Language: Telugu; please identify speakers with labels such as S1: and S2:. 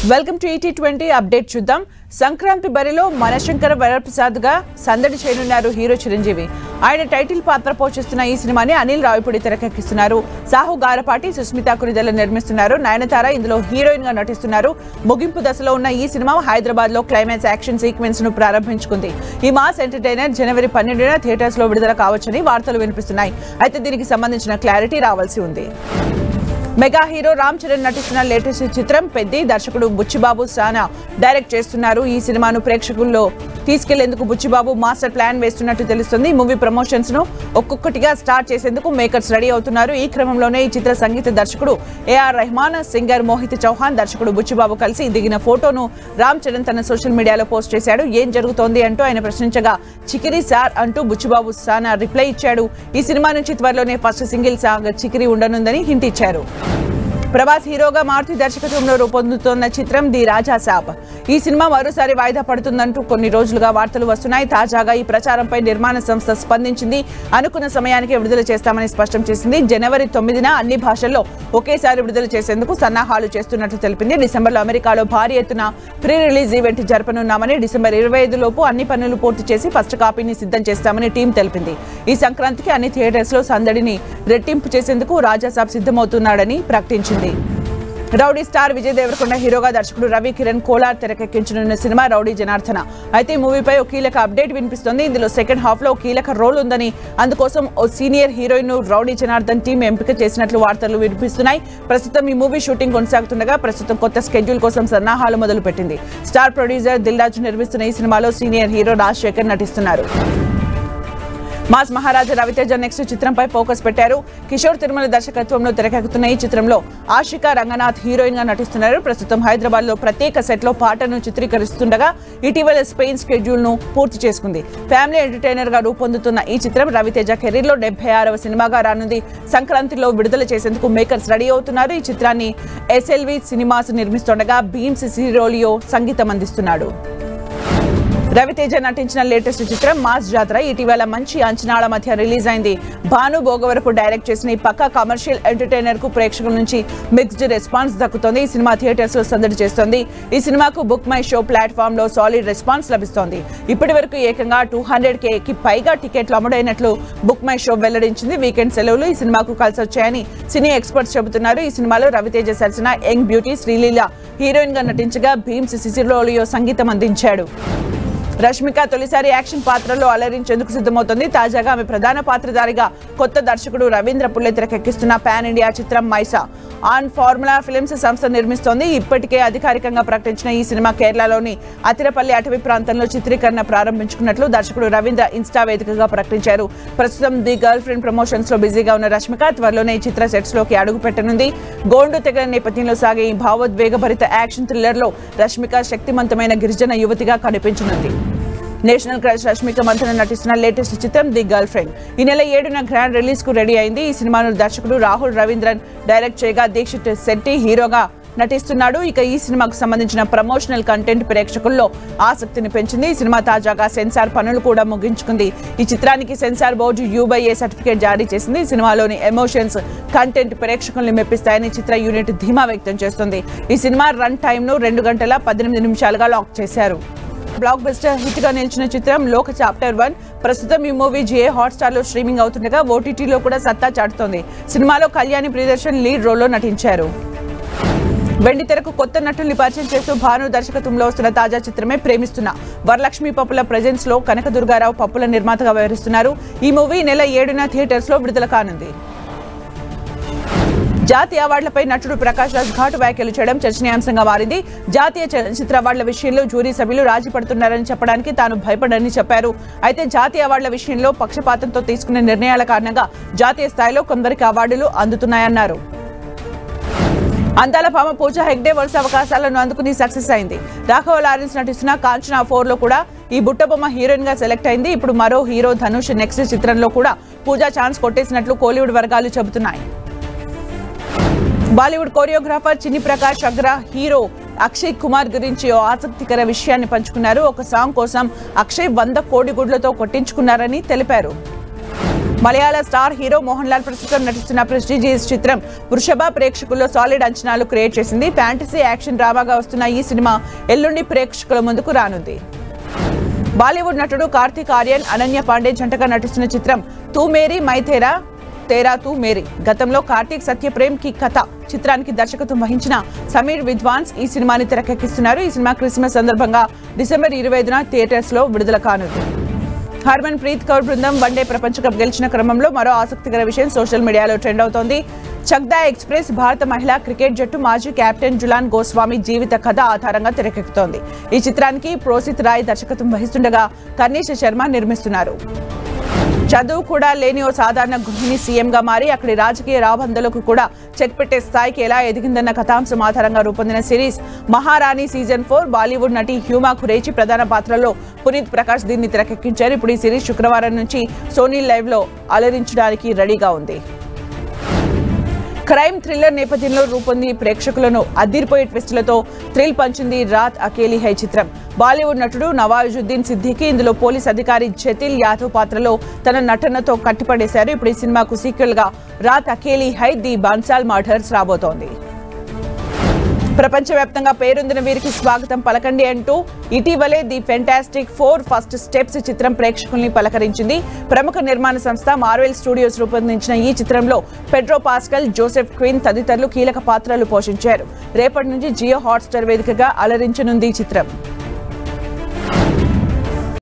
S1: వెల్కమ్ టు ET20 అప్డేట్ చూద్దాం. సంక్రాంతి బరిలో మనశంకర వరప్రసాద్ గా సందడి చేయనున్నారు హీరో చిరంజీవి. ఆయన టైటిల్ పాత్ర పోషిస్తున్న ఈ సినిమాని అనిల్ రావిపూడి తెరకెక్కిస్తున్నారు. సాహు గారపాటి, సుస్మితా కునిదెల నిర్మిస్తున్నారు. నయనతార ఇందులో హీరోయిన్ గా నటిస్తున్నారు. ముగింపు దశలో ఉన్న ఈ సినిమా హైదరాబాద్ లో క్లైమాక్స్ యాక్షన్ సీక్వెన్స్ ను ప్రారంభించుకుంది. ఈ మాస్ ఎంటర్టైనర్ జనవరి 12న థియేటర్స్ లో విడుదల కావచ్చని వార్తలు వినిపిస్తున్నాయి. అయితే దీనికి సంబంధించిన క్లారిటీ రావాల్సి ఉంది. మెగా హీరో రామ్ చరణ్ నటిస్తున్న లేటెస్ట్ చిత్రం పెద్ది. దర్శకుడు బుచ్చిబాబు సానా డైరెక్ట్ చేస్తున్నారు. ఈ సినిమాను ప్రేక్షకుల్లో తీసుకెళ్లేందుకు బుచ్చిబాబు మాస్టర్ ప్లాన్ వేస్తున్నట్టు తెలుస్తుంది. మూవీ ప్రమోషన్స్ ను ఒక్కొక్కటిగా స్టార్ట్ చేసేందుకు మేకర్స్ రెడీ అవుతున్నారు. ఈ క్రమంలోనే ఈ చిత్ర సంగీత దర్శకుడు AR రెహమాన్, సింగర్ మోహిత్ చౌహాన్, దర్శకుడు బుచ్చిబాబు కలిసి దిగిన ఫోటోను రామ్ చరణ్ తన సోషల్ మీడియాలో పోస్ట్ చేశాడు. ఏం జరుగుతోంది అంటూ ఆయన ప్రశ్నించగా చికిరి సార్ అంటూ బుచ్చిబాబు సానా రిప్లై ఇచ్చాడు. ఈ సినిమా నుంచి త్వరలోనే ఫస్ట్ సింగిల్ సాంగ్ చికిరి ఉండనుందని హింట్ ఇచ్చారు. ప్రభాస్ హీరోగా మారుతి దర్శకత్వంలో రూపొందుతున్న చిత్రం ది రాజా సాబ్. ఈ సినిమా మరోసారి వాయిదా పడుతుందంటూ కొన్ని రోజులుగా వార్తలు వస్తున్నాయి. తాజాగా ఈ ప్రచారంపై నిర్మాణ సంస్థ స్పందించింది. అనుకున్న సమయానికి విడుదల చేస్తామని స్పష్టం చేసింది. జనవరి 9న అన్ని భాషల్లో ఒకేసారి విడుదల చేసేందుకు సన్నాహాలు చేస్తున్నట్లు తెలిపింది. డిసెంబర్లో అమెరికాలో భారీ ఎత్తున ప్రీ రిలీజ్ ఈవెంట్ జరపనున్నామని, డిసెంబర్ 25 లోపు అన్ని పనులు పూర్తి చేసి ఫస్ట్ కాపీని సిద్ధం చేస్తామని టీం తెలిపింది. ఈ సంక్రాంతికి అన్ని థియేటర్స్ లో సందడిని రెట్టింపు చేసేందుకు రాజా సాబ్ సిద్ధమవుతున్నాడని ప్రకటించింది. రౌడీ స్టార్ విజయ్ దేవరకొండ హీరోగా దర్శకుడు రవి కిరణ్ కోలార్ తెరకెక్కించనున్న సినిమా రౌడీ జనార్దన. అయితే ఈ మూవీపై ఒక కీలక అప్డేట్ వినిపిస్తోంది. ఇందులో సెకండ్ హాఫ్ లో కీలక రోల్ ఉందని, అందుకోసం ఓ senior heroine rowdy Janardhan team ఎంపిక చేసినట్లు వార్తలు వినిపిస్తున్నాయి. ప్రస్తుతం ఈ మూవీ షూటింగ్ కొనసాగుతుండగా ప్రస్తుతం కొత్త స్కెడ్యూల్ కోసం సన్నాహాలు మొదలుపెట్టింది. స్టార్ ప్రొడ్యూసర్ దిల్ రాజు నిర్మిస్తున్న ఈ సినిమాలో సీనియర్ హీరో రాజశేఖర్ నటిస్తున్నారు. మాస్ మహారాజా రవితేజ నెక్స్ట్ చిత్రంపై ఫోకస్ పెట్టారు. కిషోర్ తిరుమల దర్శకత్వంలో తెరకెక్కుతున్న ఈ చిత్రంలో ఆషికా రంగనాథ్ హీరోయిన్ గా నటిస్తున్నారు. ప్రస్తుతం హైదరాబాద్ లో ప్రత్యేక సెట్ లో పాటను చిత్రీకరిస్తుండగా ఇటీవల స్పెయిన్ స్కెడ్యూల్ ను పూర్తి చేసుకుంది. ఫ్యామిలీ ఎంటర్టైనర్ గా రూపొందుతున్న ఈ చిత్రం రవితేజ కెరీర్ లో 76వ సినిమాగా రానుంది. సంక్రాంతిలో విడుదల చేసేందుకు మేకర్స్ రెడీ అవుతున్నారు. ఈ చిత్రాన్ని SLV సినిమాస్ నిర్మిస్తుండగా భీమ్స్ సిరోలియో సంగీతం అందిస్తున్నాడు. రవితేజ నటించిన లేటెస్ట్ చిత్రం మాస్ జాతర ఇటీవల మంచి అంచనాల మధ్య రిలీజ్ అయింది. భాను భోగవరపు డైరెక్ట్ చేసిన ఈ పక్కా కమర్షియల్ ఎంటర్టైనర్ కు ప్రేక్షకుల నుంచి మిక్స్డ్ రెస్పాన్స్ దక్కుతోంది. ఈ సినిమా థియేటర్స్ లో సందడి చేస్తోంది. ఈ సినిమాకు బుక్ మై షో ప్లాట్ఫామ్ లో సాలిడ్ రెస్పాన్స్ లభిస్తోంది. ఇప్పటి వరకు ఏకంగా 200Kకి పైగా టికెట్లు అమ్ముడైనట్లు బుక్ మై షో వెల్లడించింది. వీకెండ్ సెలవులు ఈ సినిమాకు కలిసి వచ్చాయని సినీ ఎక్స్పర్ట్స్ చెబుతున్నారు. ఈ సినిమాలో రవితేజ సరసన యంగ్ బ్యూటీ శ్రీలీల హీరోయిన్ గా నటించగా భీమ్స్ సిసిరోలియో సంగీతం అందించాడు. రష్మిక తొలిసారి యాక్షన్ పాత్రలో అలరించేందుకు సిద్ధమవుతోంది. తాజాగా ఆమె ప్రధాన పాత్రధారిగా కొత్త దర్శకుడు రవీంద్ర పుల్లె తెరకెక్కిస్తున్న పాన్ ఇండియా చిత్రం మైసా ఆన్ ఫార్ములా ఫిల్మ్స్ సంస్థ నిర్మిస్తోంది. ఇప్పటికే అధికారికంగా ప్రకటించిన ఈ సినిమా కేరళలోని అతిరపల్లి అటవీ ప్రాంతంలో చిత్రీకరణ ప్రారంభించుకున్నట్లు దర్శకుడు రవీంద్ర ఇన్స్టా వేదికగా ప్రకటించారు. ప్రస్తుతం ది గర్ల్ ఫ్రెండ్ ప్రమోషన్స్ లో బిజీగా ఉన్న రష్మిక త్వరలోనే ఈ చిత్ర సెట్స్ లోకి అడుగు పెట్టనుంది. గోండు తెగ నేపథ్యంలో సాగే ఈ భావోద్వేగభరిత యాక్షన్ థ్రిల్లర్ లో రష్మిక శక్తివంతమైన గిరిజన యువతిగా కనిపించనుంది. నేషనల్ క్రష్ రష్మిక మంథన నటిస్తున్న లేటెస్ట్ చిత్రం ది గర్ల్ ఫ్రెండ్ ఈ నెల 7న గ్రాండ్ రిలీజ్ కు రెడీ అయింది. ఈ సినిమాను దర్శకుడు రాహుల్ రవీంద్రన్ డైరెక్ట్ చేయగా దీక్షిత్ శెట్టి హీరోగా నటిస్తున్నాడు. ఇక ఈ సినిమాకు సంబంధించిన ప్రమోషనల్ కంటెంట్ ప్రేక్షకుల్లో ఆసక్తిని పెంచింది. ఈ సినిమా తాజాగా సెన్సార్ పనులు కూడా ముగించుకుంది. ఈ చిత్రానికి సెన్సార్ బోర్డు U/A సర్టిఫికేట్ జారీ చేసింది. ఈ సినిమాలోని ఎమోషన్స్ కంటెంట్ ప్రేక్షకుల్ని మెప్పిస్తాయని చిత్ర యూనిట్ ధీమా వ్యక్తం చేస్తుంది. ఈ సినిమా రన్ టైమ్ ను 2 గంటల 18 నిమిషాలుగా లాక్ చేశారు. బ్లాక్ బస్టర్ హిట్ గా నిలిచిన చిత్రం లోక చాప్టర్ 1 ప్రస్తుతం ఈ మూవీ జియో హాట్స్టార్ లో స్ట్రీమింగ్ అవుతుండగా OTTలో కూడా సత్తా చాటుతోంది. సినిమాలో కళ్యాణి ప్రియదర్శన్ లీడ్ రోల్లో నటించారు. వెండి తెరకు కొత్త నటుల్ని పరిచయం చేస్తూ భాను దర్శకత్వంలో వస్తున్న తాజా చిత్రమే ప్రేమిస్తున్న. వరలక్ష్మి పప్పుల ప్రెజెన్స్ లో కనకదుర్గారావు పప్పుల నిర్మాతగా వ్యవహరిస్తున్నారు. ఈ మూవీ నెల 7న థియేటర్స్ లో విడుదల కానుంది. జాతీయ అవార్డులపై నటుడు ప్రకాష్ రాజ్ ఘాటు వ్యాఖ్యలు చేయడం చర్చనీయాంశంగా మారింది. జాతీయ చలనచిత్ర అవార్డుల విషయంలో జ్యూరీ సభ్యులు రాజీ పడుతున్నారని చెప్పడానికి తాను భయపడని చెప్పారు. అయితే జాతీయ అవార్డుల విషయంలో పక్షపాతంతో తీసుకునే నిర్ణయాల కారణంగా జాతీయ స్థాయిలో కొందరికి అవార్డులు అందుతున్నాయన్నారు. అందాల భామ పూజా హెగ్డే వరుస అవకాశాలను అందుకుని సక్సెస్ అయింది. రాఘవ లారెన్స్ నటిస్తున్న కాంచనా 4లో కూడా ఈ బుట్టబొమ్మ హీరోయిన్ గా సెలెక్ట్ అయింది. ఇప్పుడు మరో హీరో ధనుష్ నెక్స్ట్ చిత్రంలో కూడా పూజా ఛాన్స్ కొట్టేసినట్లు కోలీవుడ్ వర్గాలు చెబుతున్నాయి. బాలీవుడ్ కోరియోగ్రాఫర్ చిన్ని ప్రకాష్ అగ్ర హీరో అక్షయ్ కుమార్ గురించి ఓ ఆసక్తికర విషయాన్ని పంచుకున్నారు. ఒక సాంగ్ కోసం అక్షయ్ 100 కోడిగుడ్లతో కొట్టించుకున్నారని తెలిపారు. మలయాళ స్టార్ హీరో మోహన్ లాల్ ప్రస్తుతం నటిస్తున్న ప్రెస్టీజియస్ చిత్రం వృషభ ప్రేక్షకుల్లో సాలిడ్ అంచనాలు క్రియేట్ చేసింది. ఫ్యాంటసీ యాక్షన్ డ్రామాగా వస్తున్న ఈ సినిమా ఎల్లుండి ప్రేక్షకుల ముందుకు రానుంది. బాలీవుడ్ నటుడు కార్తీక్ ఆర్యన్, అనన్య పాండే జంటగా నటిస్తున్న చిత్రం తూ మేరీ మై తేరా తూ మేరీ. గతంలో కార్తీక్ సత్యప్రేమ్ కి కథ చిత్రానికి దర్శకత్వం వహించిన సమీర్ విద్వాన్స్ ఈ సినిమాని తెరకెక్కిస్తున్నారు. ఈ సినిమా క్రిస్మస్ సందర్భంగా డిసెంబర్ 25న థియేటర్స్ లో విడుదల కానుంది. హర్మన్ ప్రీత్ కౌర్ బృందం వన్డే ప్రపంచ కప్ గెలిచిన క్రమంలో మరో ఆసక్తికర విషయం సోషల్ మీడియాలో ట్రెండ్ అవుతోంది. చక్దా ఎక్స్ప్రెస్ భారత మహిళా క్రికెట్ జట్టు మాజీ కెప్టెన్ జులాన్ గోస్వామి జీవిత కథ ఆధారంగా తెరకెక్కుతోంది. ఈ చిత్రానికి ప్రోసిత్ రాయ్ దర్శకత్వం వహిస్తుండగా కర్ణీష్ శర్మ నిర్మిస్తున్నారు. చదువు కూడా లేని ఓ సాధారణ గృహిణి సీఎంగా మారి అక్కడి రాజకీయ రాబందులకు కూడా చెక్ పెట్టే స్థాయికి ఎలా ఎదిగిందన్న కథాంశం ఆధారంగా రూపొందిన సిరీస్ మహారాణి సీజన్ 4. బాలీవుడ్ నటి హ్యూమా ఖురేషి ప్రధాన పాత్రలో పునీత్ ప్రకాష్ దీన్ని తెరకెక్కించారు. ఇప్పుడు ఈ సిరీస్ శుక్రవారం నుంచి సోనీ లైవ్ లో అలరించడానికి రెడీగా ఉంది. క్రైమ్ థ్రిల్లర్ నేపథ్యంలో రూపొంది ప్రేక్షకులను అదిరిపోయే ట్విస్టులతో థ్రిల్ పంచింది రాత్ అకేలీ హై చిత్రం. బాలీవుడ్ నటుడు నవాజుద్దీన్ సిద్దికీ ఇందులో పోలీస్ అధికారి జతిల్ యాదవ్ పాత్రలో తన నటనతో కట్టిపడేశారు. ఇప్పుడు ఈ సినిమాకు సీక్వెల్ గా రాత్ అకేలీ హై ది బన్సాల్ మర్డర్స్ రాబోతోంది. ప్రపంచవ్యాప్తంగా పేరొందిన వీరికి స్వాగతం పలకండి అంటూ ఇటీవలే ది ఫెంటాస్టిక్ 4 ఫస్ట్ స్టెప్స్ చిత్రం ప్రేక్షకుల్ని పలకరించింది. ప్రముఖ నిర్మాణ సంస్థ మార్వెల్ స్టూడియోస్ రూపొందించిన ఈ చిత్రంలో పెడ్రో పాస్కల్, జోసెఫ్ క్విన్ తదితరులు కీలక పాత్రలు పోషించారు. రేపటి నుంచి జియో హాట్స్టార్ వేదికగా అలరించనుంది ఈ చిత్రం.